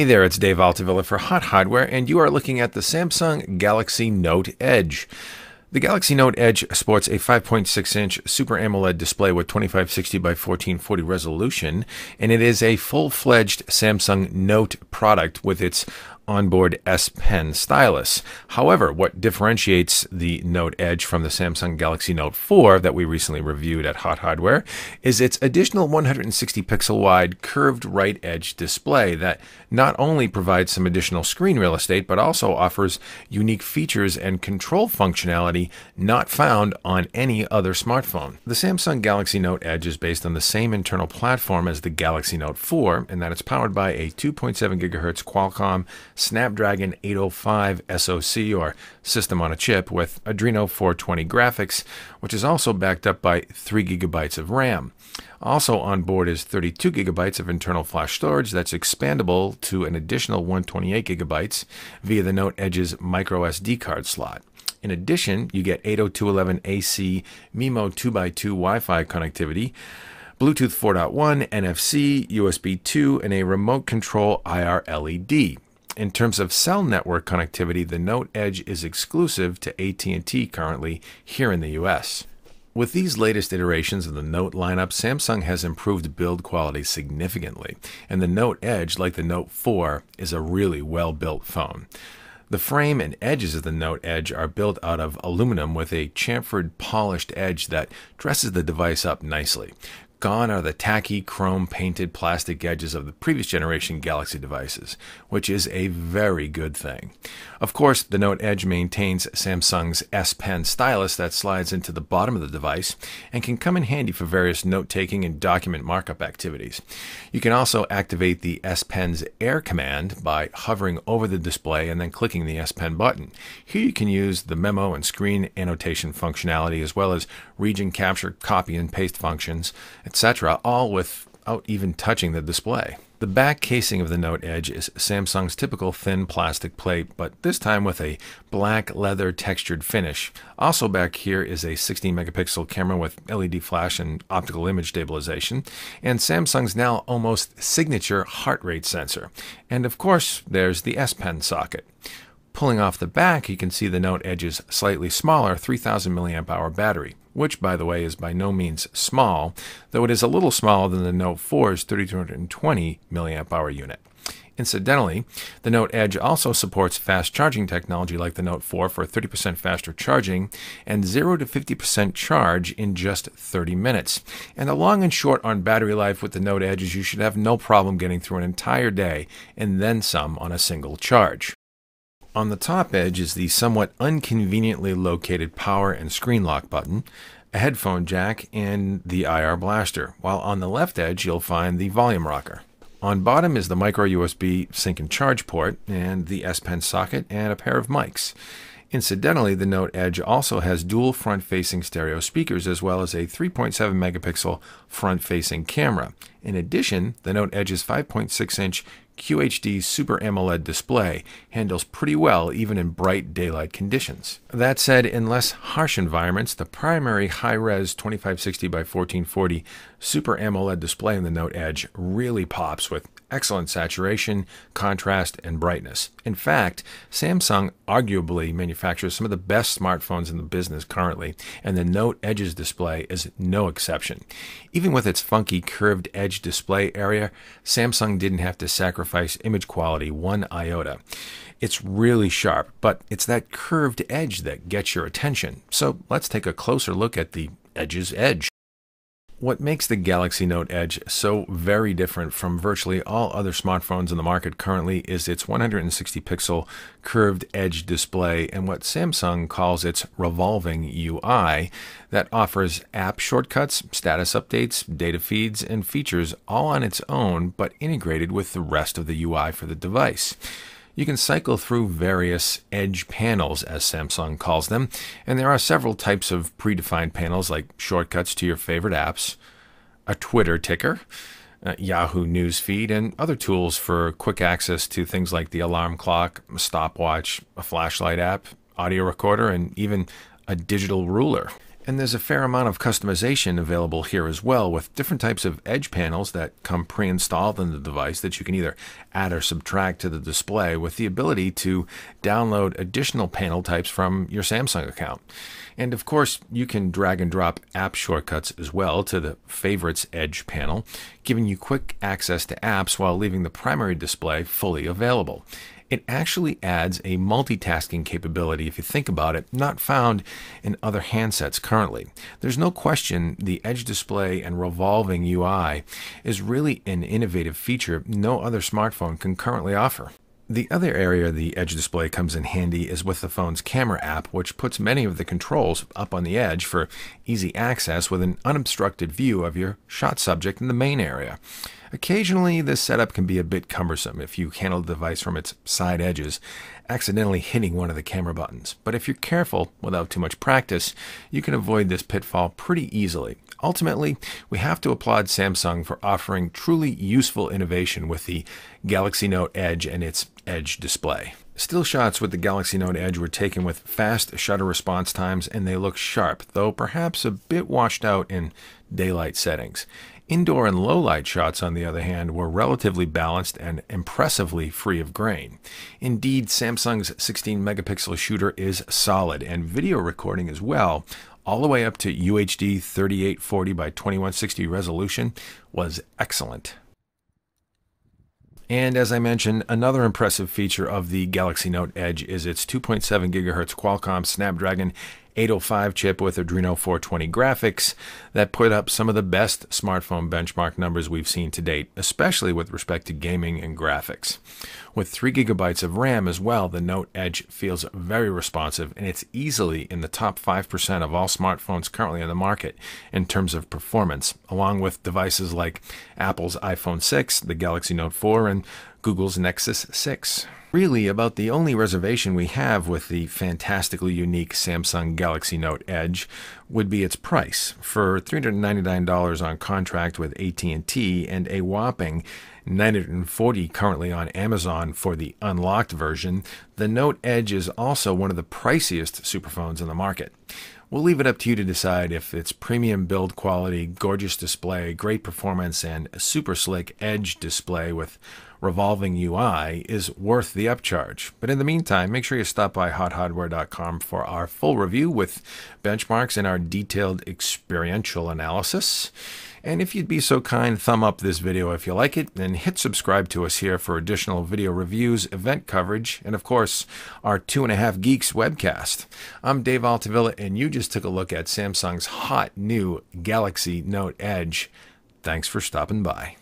Hey there, it's Dave Altavilla for Hot Hardware, and you are looking at the Samsung Galaxy Note Edge. The Galaxy Note Edge sports a 5.6-inch Super AMOLED display with 2560 by 1440 resolution, and it is a full-fledged Samsung Note product with its onboard S Pen stylus. However, what differentiates the Note Edge from the Samsung Galaxy Note 4 that we recently reviewed at Hot Hardware is its additional 160 pixel wide curved right edge display that not only provides some additional screen real estate but also offers unique features and control functionality not found on any other smartphone. The Samsung Galaxy Note Edge is based on the same internal platform as the Galaxy Note 4 in that it's powered by a 2.7 GHz Qualcomm Snapdragon 805 SoC, or system on a chip, with Adreno 420 graphics, which is also backed up by 3 GB of RAM. Also on board is 32 GB of internal flash storage that's expandable to an additional 128 GB via the Note Edge's micro SD card slot. In addition, you get 802.11ac MIMO 2x2 Wi-Fi connectivity, Bluetooth 4.1, NFC, USB 2, and a remote control IR LED. In terms of cell network connectivity, the Note Edge is exclusive to AT&T currently here in the US. With these latest iterations of the Note lineup, Samsung has improved build quality significantly, and the Note Edge, like the Note 4, is a really well-built phone. The frame and edges of the Note Edge are built out of aluminum with a chamfered polished edge that dresses the device up nicely. Gone are the tacky chrome-painted plastic edges of the previous generation Galaxy devices, which is a very good thing. Of course, the Note Edge maintains Samsung's S Pen stylus that slides into the bottom of the device and can come in handy for various note-taking and document markup activities. You can also activate the S Pen's Air command by hovering over the display and then clicking the S Pen button. Here you can use the memo and screen annotation functionality as well as region capture, copy and paste functions, etc., all without even touching the display. The back casing of the Note Edge is Samsung's typical thin plastic plate, but this time with a black leather textured finish. Also back here is a 16 megapixel camera with LED flash and optical image stabilization, and Samsung's now almost signature heart rate sensor. And of course, there's the S Pen socket. Pulling off the back, you can see the Note Edge's slightly smaller 3000 mAh battery, which, by the way, is by no means small, though it is a little smaller than the Note 4's 3220 mAh unit. Incidentally, the Note Edge also supports fast charging technology like the Note 4 for 30% faster charging and 0 to 50% charge in just 30 minutes. And the long and short on battery life with the Note Edge is you should have no problem getting through an entire day and then some on a single charge. On the top edge is the somewhat inconveniently located power and screen lock button, a headphone jack, and the IR blaster, while on the left edge you'll find the volume rocker. On bottom is the micro USB sync and charge port, and the S Pen socket, and a pair of mics. Incidentally, the Note Edge also has dual front-facing stereo speakers as well as a 3.7 megapixel front-facing camera. In addition, the Note Edge's 5.6-inch QHD Super AMOLED display handles pretty well even in bright daylight conditions. That said, in less harsh environments, the primary high-res 2560 by 1440 Super AMOLED display in the Note Edge really pops with excellent saturation, contrast, and brightness. In fact, Samsung arguably manufactures some of the best smartphones in the business currently, and the Note Edge's display is no exception. Even with its funky curved edge display area, Samsung didn't have to sacrifice image quality one iota. It's really sharp, but it's that curved edge that gets your attention. So let's take a closer look at the Edge's edge. What makes the Galaxy Note Edge so very different from virtually all other smartphones in the market currently is its 160 pixel curved edge display and what Samsung calls its revolving UI that offers app shortcuts, status updates, data feeds, and features all on its own but integrated with the rest of the UI for the device. You can cycle through various edge panels, as Samsung calls them, and there are several types of predefined panels like shortcuts to your favorite apps, a Twitter ticker, Yahoo News feed, and other tools for quick access to things like the alarm clock, a stopwatch, a flashlight app, audio recorder, and even a digital ruler. And there's a fair amount of customization available here as well, with different types of edge panels that come pre-installed in the device that you can either add or subtract to the display, with the ability to download additional panel types from your Samsung account. And of course, you can drag and drop app shortcuts as well to the Favorites Edge panel, giving you quick access to apps while leaving the primary display fully available. It actually adds a multitasking capability, if you think about it, not found in other handsets currently. There's no question the Edge display and revolving UI is really an innovative feature no other smartphone can currently offer. The other area the Edge display comes in handy is with the phone's camera app, which puts many of the controls up on the Edge for easy access with an unobstructed view of your shot subject in the main area. Occasionally, this setup can be a bit cumbersome if you handle the device from its side edges, accidentally hitting one of the camera buttons. But if you're careful, without too much practice, you can avoid this pitfall pretty easily. Ultimately, we have to applaud Samsung for offering truly useful innovation with the Galaxy Note Edge and its Edge display. Still shots with the Galaxy Note Edge were taken with fast shutter response times, and they look sharp, though perhaps a bit washed out in daylight settings. Indoor and low-light shots, on the other hand, were relatively balanced and impressively free of grain. Indeed, Samsung's 16-megapixel shooter is solid, and video recording as well, all the way up to UHD 3840 by 2160 resolution, was excellent. And as I mentioned, another impressive feature of the Galaxy Note Edge is its 2.7 GHz Qualcomm Snapdragon 805 chip with Adreno 420 graphics that put up some of the best smartphone benchmark numbers we've seen to date, especially with respect to gaming and graphics. With 3 GB of RAM as well, the Note Edge feels very responsive, and it's easily in the top 5% of all smartphones currently on the market in terms of performance, along with devices like Apple's iPhone 6, the Galaxy Note 4, and Google's Nexus 6. Really, about the only reservation we have with the fantastically unique Samsung Galaxy Note Edge would be its price. For $399 on contract with AT&T and a whopping $940 currently on Amazon for the unlocked version, the Note Edge is also one of the priciest superphones in the market. We'll leave it up to you to decide if its premium build quality, gorgeous display, great performance, and a super slick Edge display with revolving UI is worth the upcharge. But in the meantime, make sure you stop by HotHardware.com for our full review with benchmarks and our detailed experiential analysis. And if you'd be so kind, thumb up this video if you like it, and hit subscribe to us here for additional video reviews, event coverage, and of course, our 2.5 Geeks webcast. I'm Dave Altavilla, and you just took a look at Samsung's hot new Galaxy Note Edge. Thanks for stopping by.